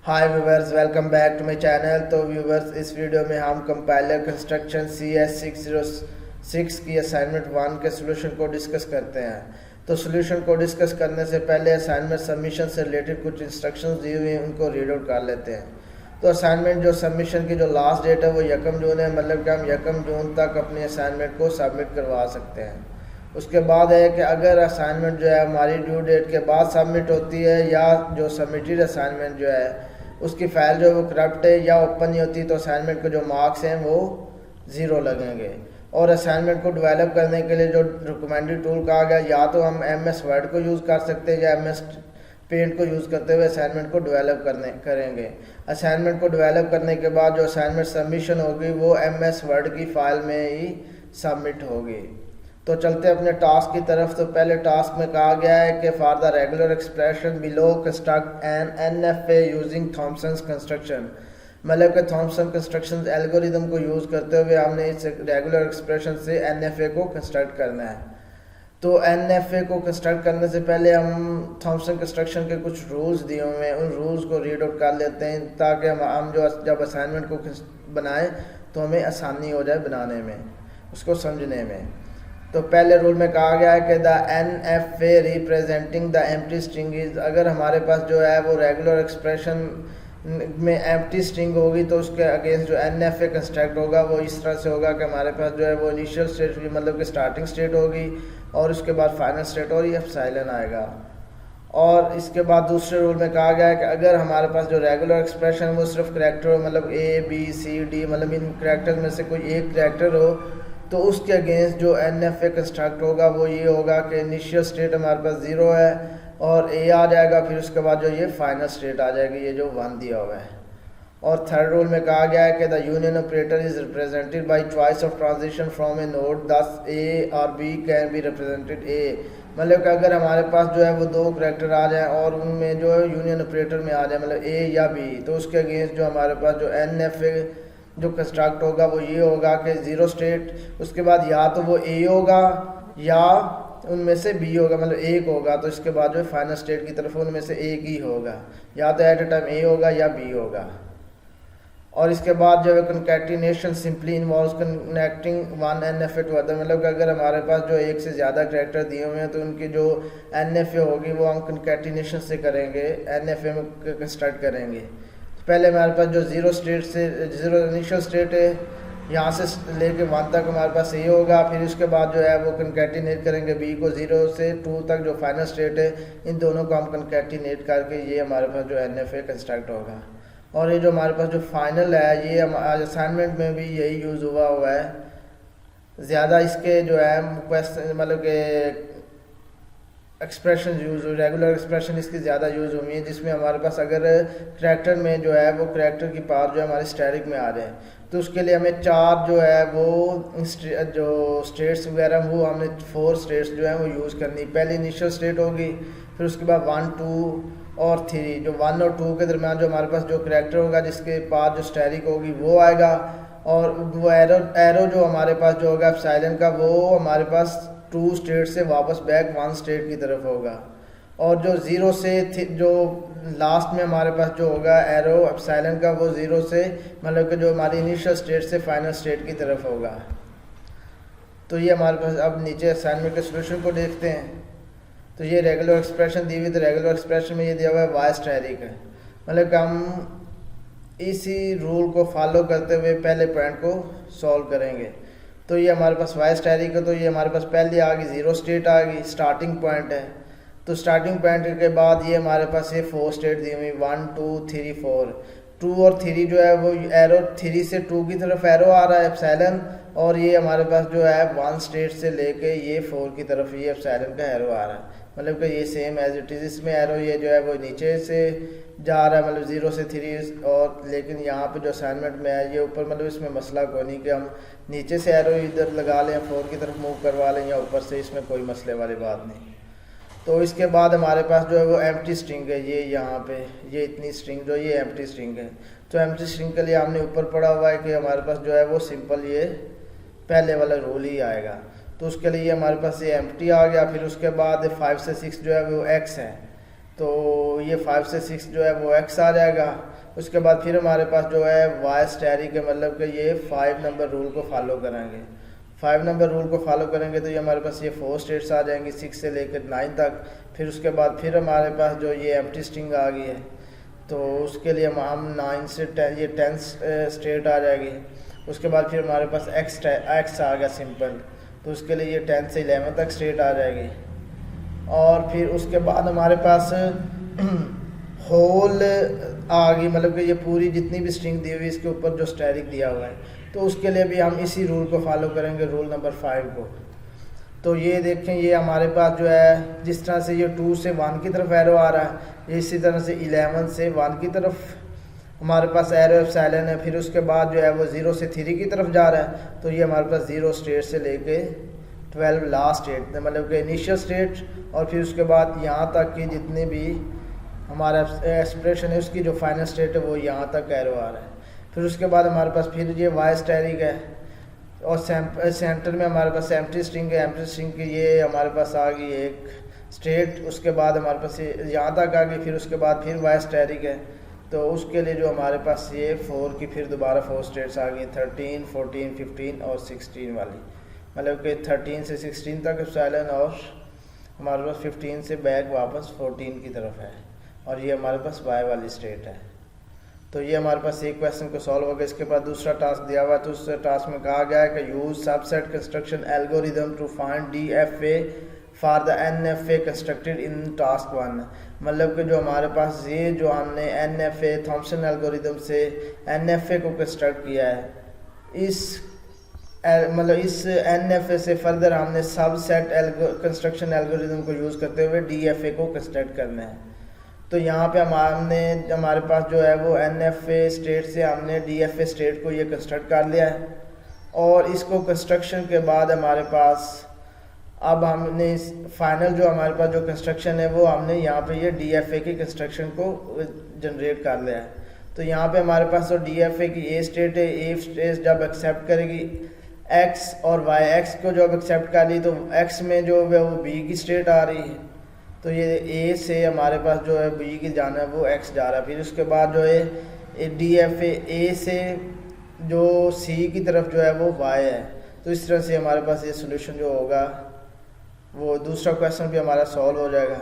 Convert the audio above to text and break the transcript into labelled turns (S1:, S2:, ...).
S1: Hi viewers, welcome back to my channel. तो viewers, इस video में हम कंपाइलर कंस्ट्रक्शन CS606 की असाइनमेंट 1 के सोल्यूशन को डिस्कस करते हैं। तो सोल्यूशन को डिस्कस करने से पहले असाइनमेंट सबमिशन से रिलेटेड कुछ इंस्ट्रक्शंस दी हुई हैं, उनको रीड आउट कर लेते हैं। तो असाइनमेंट जो सबमिशन की जो लास्ट डेट है वो 1 जून है, मतलब कि हम 1 जून तक अपनी असाइनमेंट को सबमिट करवा सकते हैं। उसके बाद है कि अगर असाइनमेंट जो है हमारी ड्यू डेट के बाद सबमिट होती है या जो सबमिटेड असाइनमेंट जो है उसकी फ़ाइल जो है वो करप्ट है या ओपन नहीं होती, तो असाइनमेंट के जो मार्क्स हैं वो ज़ीरो लगेंगे। और असाइनमेंट को डेवलप करने के लिए जो रिकमेंडेड टूल कहा गया, या तो हम MS वर्ड को यूज़ कर सकते हैं या MS पेंट को यूज़ करते हुए असाइनमेंट को डेवलप करेंगे। असाइनमेंट को डेवलप करने के बाद जो असाइनमेंट सबमिशन होगी वो MS वर्ड की फ़ाइल में ही सबमिट होगी। तो चलते अपने टास्क की तरफ। तो पहले टास्क में कहा गया है कि for the regular expression below construct N NFA using Thomson's construction, मतलब कि थॉमसन कंस्ट्रक्शन एल्गोरिदम को यूज़ करते हुए हमने इस रेगुलर एक्सप्रेशन से NFA को कंस्ट्रक्ट करना है। तो NFA को कंस्ट्रक्ट करने से पहले हम थॉमसन कंस्ट्रक्शन के कुछ रूल्स दिए हुए हैं, उन रूल्स को रीड आउट कर लेते हैं ताकि हम जो जब असाइनमेंट को बनाएं तो हमें आसानी हो जाए बनाने में, उसको समझने में। तो पहले रूल में कहा गया है कि the NFA representing the empty string is, अगर हमारे पास जो है वो रेगुलर एक्सप्रेशन में एम्प्टी स्ट्रिंग होगी तो उसके अगेंस्ट जो NFA कंस्ट्रक्ट होगा वो इस तरह से होगा कि हमारे पास जो है वो इनिशियल स्टेट मतलब कि स्टार्टिंग स्टेट होगी और उसके बाद फाइनल स्टेट और ये एप्सिलॉन आएगा। और इसके बाद दूसरे रूल में कहा गया है कि अगर हमारे पास जो रेगुलर एक्सप्रेशन वो सिर्फ करैक्टर हो, मतलब ABCD, मतलब इन करैक्टर में से कोई एक करैक्टर हो, तो उसके अगेंस्ट जो NFA कंस्ट्रक्ट होगा वो ये होगा कि इनिशियल स्टेट हमारे पास 0 है और A आ जाएगा, फिर उसके बाद जो ये फाइनल स्टेट आ जाएगी, ये जो 1 दिया हुआ है। और थर्ड रूल में कहा गया है कि the union operator is represented by choice of transition from A node, दस A और B can be represented A, मतलब कि अगर हमारे पास जो है वो दो करैक्टर आ जाए और उनमें जो यूनियन ऑपरेटर में आ जाए मतलब A या B, तो उसके अगेंस्ट जो हमारे पास जो NFA जो कंस्ट्रक्ट होगा वो ये होगा कि 0 स्टेट, उसके बाद या तो वो A होगा या उनमें से B होगा, मतलब एक होगा, तो इसके बाद जो फाइनल स्टेट की तरफ उनमें से एक ही होगा, या तो एट ए टाइम A होगा या B होगा। और इसके बाद जो है concatenation simply involves connecting one NFA to other, मतलब कि अगर हमारे पास जो एक से ज़्यादा करैक्टर दिए हुए हैं तो उनकी जो NFA होगी वो हम कंकैटिनेशन से करेंगे, NFA में कंस्ट्रक्ट करेंगे। पहले हमारे पास जो 0 स्टेट से 0 इनिशियल स्टेट है, यहाँ से लेके 1 तक हमारे पास A होगा, फिर उसके बाद जो है वो कंकैटिनेट करेंगे B को 0 से 2 तक जो फाइनल स्टेट है, इन दोनों को हम कंकैटिनेट करके ये हमारे पास जो NFA कंस्ट्रक्ट होगा। और ये जो हमारे पास जो फाइनल है ये हमारे असाइनमेंट में भी यही यूज़ हुआ है। ज़्यादा इसके जो है क्वेश्चन मतलब कि एक्सप्रेशन यूज़, रेगुलर एक्सप्रेशन इसकी ज़्यादा यूज़ हुई है, जिसमें हमारे पास अगर करैक्टर में जो है वो करैक्टर की पावर जो है हमारे स्टैटिक में आ जाए तो उसके लिए हमें 4 जो है वो जो स्टेट्स वगैरह वो हमने 4 स्टेट्स जो है वो यूज़ करनी। पहले इनिशियल स्टेट होगी, फिर उसके बाद 1, 2 और 3, जो 1 और 2 के दरमियान जो हमारे पास जो करैक्टर होगा जिसके पास जो स्टैटिक होगी वो आएगा, और वो एरो जो हमारे पास जो होगा एप्सिलॉन का वो हमारे पास 2 स्टेट से वापस बैक 1 स्टेट की तरफ होगा। और जो 0 से जो लास्ट में हमारे पास जो होगा एरो एप्सिलॉन का वो 0 से मतलब कि जो हमारी इनिशियल स्टेट से फाइनल स्टेट की तरफ होगा। तो ये हमारे पास अब नीचे असाइनमेंट के सोल्यूशन को देखते हैं। तो ये रेगुलर एक्सप्रेशन दी हुई, तो रेगुलर एक्सप्रेशन में ये दिया हुआ है वाई स्टैटिक है, मतलब कि हम इसी रूल को फॉलो करते हुए पहले पॉइंट को सॉल्व करेंगे। तो ये हमारे पास वाई स्टैटिक है, तो ये हमारे पास पहले आ गई 0 स्टेट आ गई, स्टार्टिंग पॉइंट है। तो स्टार्टिंग पॉइंट के बाद ये हमारे पास ये 4 स्टेट दी हुई 1, 2, 3, 4, 2 और 3 जो है वो एरो 3 से 2 की तरफ एरो आ रहा है एप्सिलॉन, और ये हमारे पास जो है 1 स्टेट से लेके ये 4 की तरफ ये एप्सिलॉन का एरो आ रहा है, मतलब कि ये सेम एज इट इज़। इसमें एरो ये जो है वो नीचे से जा रहा है, मतलब 0 से 3, और लेकिन यहाँ पे जो असाइनमेंट में है ये ऊपर, मतलब इसमें मसला कोई नहीं कि हम नीचे से एरो इधर लगा लें 4 की तरफ मूव करवा लें या ऊपर से, इसमें कोई मसले वाली बात नहीं। तो इसके बाद हमारे पास जो है वो एम्प्टी स्ट्रिंग है, ये यहाँ पे ये इतनी स्ट्रिंग जो ये एम्प्टी स्ट्रिंग है। तो एम्प्टी स्ट्रिंग के लिए हमने ऊपर पढ़ा हुआ है कि हमारे पास जो है वो सिंपल ये पहले वाला रूल ही आएगा। तो उसके लिए हमारे पास ये एम्प्टी आ गया, फिर उसके बाद 5 से 6 जो है वो एक्स है, तो ये 5 से 6 जो है वो x आ जाएगा। उसके बाद फिर हमारे पास जो है y स्टैरिक है, मतलब कि ये 5 नंबर रूल को फॉलो करेंगे। 5 नंबर रूल को फॉलो करेंगे तो ये हमारे पास ये 4 स्टेट्स आ जाएंगी 6 से लेकर 9 तक। फिर उसके बाद फिर हमारे पास जो ये एम्प्टी स्ट्रिंग आ गई है, तो उसके लिए हम 9 से 10 ये 10 स्टेट आ जाएगी। उसके बाद फिर हमारे पास x आ गया सिंपल, तो उसके लिए ये 10 से 11 तक स्टेट आ जाएगी। और फिर उसके बाद हमारे पास होल आ गई, मतलब कि ये पूरी जितनी भी स्ट्रिंग दी हुई इसके ऊपर जो स्टैरिक दिया हुआ है, तो उसके लिए भी हम इसी रूल को फॉलो करेंगे, रूल नंबर 5 को। तो ये देखें, ये हमारे पास जो है जिस तरह से ये 2 से 1 की तरफ एरो आ रहा है, ये इसी तरह से 11 से 1 की तरफ हमारे पास एरो एप्सिलॉन है। फिर उसके बाद जो है वो 0 से 3 की तरफ जा रहा है, तो ये हमारे पास 0 स्टेट से लेके 12 लास्ट स्टेट, मतलब कि इनिशियल स्टेट, और फिर उसके बाद यहाँ तक की जितनी भी हमारा एक्सप्रेशन है उसकी जो फाइनल स्टेट है वो यहाँ तक एरो आ रहा है। फिर उसके बाद हमारे पास फिर ये वाई स्टैरिक है, और सेंटर में हमारे पास एम्प्टी स्ट्रिंग है। एम्प्टी स्ट्रिंग की ये हमारे पास आ गई एक स्टेट, उसके बाद हमारे पास यहाँ तक आ गई। फिर उसके बाद फिर वाई स्टैरिक है, तो उसके लिए जो हमारे पास ये 4 की फिर दोबारा 4 स्टेट्स आ गई, 13, 14, 15 और 16 वाली, मतलब कि 13 से 16 तक एप्सिलॉन, और हमारे पास 15 से बैक वापस 14 की तरफ है, और ये हमारे पास वाई वाली स्टेट है। तो ये हमारे पास एक क्वेश्चन को सॉल्व हो गया। इसके बाद दूसरा टास्क दिया हुआ है, तो उस टास्क में कहा गया है कि use subset construction algorithm to find DFA for the NFA constructed in task 1। मतलब कि जो हमारे पास ये जो हमने NFA थॉम्सन एल्गोरिदम से NFA को कंस्ट्रक्ट किया है, इस NFA से फर्दर हमने सबसेट कंस्ट्रक्शन एल्गोरिदम को यूज़ करते हुए DFA को कंस्ट्रक्ट करना है। तो यहाँ पे हमने हमारे पास जो है वो NFA स्टेट से हमने DFA स्टेट को ये कंस्ट्रक्ट कर लिया है, और इसको कंस्ट्रक्शन के बाद हमारे पास अब हमने फाइनल जो हमारे पास जो कंस्ट्रक्शन है वो हमने यहाँ पे ये DFA की कंस्ट्रक्शन को जनरेट कर लिया है। तो यहाँ पे हमारे पास तो DFA की A स्टेट है, A स्टेट जब एक्सेप्ट करेगी X और Y, X को जब एक्सेप्ट कर ली तो X में जो है वो B की स्टेट आ रही है, तो ये A से हमारे पास जो है B की जाना है वो X जा रहा है। फिर उसके बाद जो है DFA A से जो C की तरफ जो है वो Y है। तो इस तरह से हमारे पास ये सोल्यूशन जो होगा वो दूसरा क्वेश्चन भी हमारा सॉल्व हो जाएगा।